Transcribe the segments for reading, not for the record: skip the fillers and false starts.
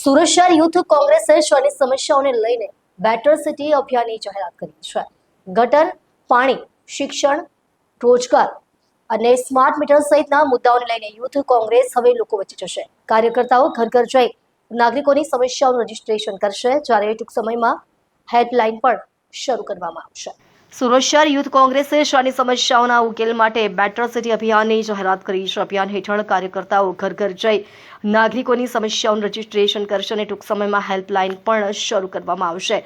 સુરત શહેર યુથ કોંગ્રેસે શહેરની સમસ્યાઓને લઈને બેટર સિટી અભિયાનની જાહેરાત કરી છે. ગટર, પાણી, શિક્ષણ, રોજગાર અને સ્માર્ટ મીટર સહિતના મુદ્દાઓને લઈને યુથ કોંગ્રેસ હવે લોકો વચ્ચે જશે. કાર્યકર્તાઓ ઘર ઘર જઈ નાગરિકોની સમસ્યાઓનું રજીસ્ટ્રેશન કરશે, જ્યારે ટૂંક સમયમાં હેલ્પલાઇન પણ શરૂ કરવામાં આવશે. સુરત શહેર યુથ કોંગ્રેસે શહેરની સમસ્યાઓના ઉકેલ માટે બેટર સિટી અભિયાનની જાહેરાત કરી છે. અભિયાન હેઠળ કાર્યકર્તાઓ ઘર ઘર જઈ નાગરિકોની સમસ્યાઓનું રજીસ્ટ્રેશન કરશે અને ટૂંક સમયમાં હેલ્પલાઇન પણ શરૂ કરવામાં આવશે.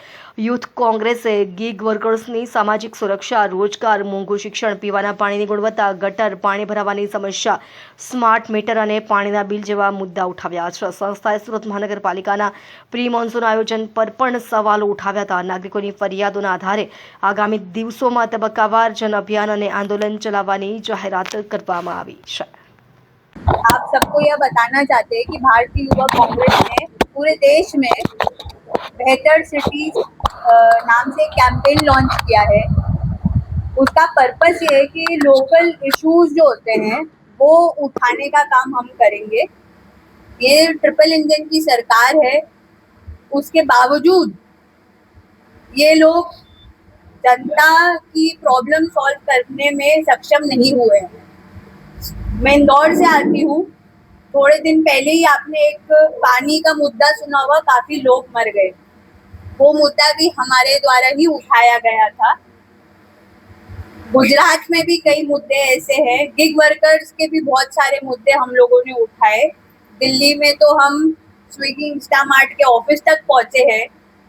યુથ કોંગ્રેસે ગીગ વર્કર્સની સામાજિક સુરક્ષા, રોજગાર, મોંઘું શિક્ષણ, પીવાના પાણીની ગુણવત્તા, ગટર, પાણી ભરાવાની સમસ્યા, સ્માર્ટ મીટર અને પાણીના બિલ જેવા મુદ્દા ઉઠાવ્યા છે. સંસ્થાએ સુરત મહાનગરપાલિકાના પ્રી મોન્સૂન આયોજન પર પણ સવાલો ઉઠાવ્યા હતા. નાગરિકોની ફરિયાદોના આધારે આગામી દિવસોમાં તબક્કાવાર જન અભિયાન અને આંદોलन ચલાવવાની જાહેરાત કરવામાં આવી છે. आप सबको यह बताना चाहते हैं कि भारतीय युवा कांग्रेस ने पूरे देश में बेहतर सिटी नाम से कैंपेन लॉन्च किया है. उसका पर्पस ये है कि लोकल इश्यूज जो होते हैं वो उठाने का काम हम करेंगे. ये ट्रिपल इंजन की सरकार है, उसके बावजूद ये लोग जनता की प्रॉब्लम सॉल्व करने में सक्षम नहीं हुए हैं. मैं इंदौर से आती हूँ. थोड़े दिन पहले ही आपने एक पानी का मुद्दा सुना होगा, काफी लोग मर गए. वो मुद्दा भी हमारे द्वारा ही उठाया गया था. गुजरात में भी कई मुद्दे ऐसे हैं. गिग वर्कर्स के भी बहुत सारे मुद्दे हम लोगों ने उठाए. दिल्ली में तो हम स्विगी इंस्टामार्ट के ऑफिस तक पहुंचे हैं.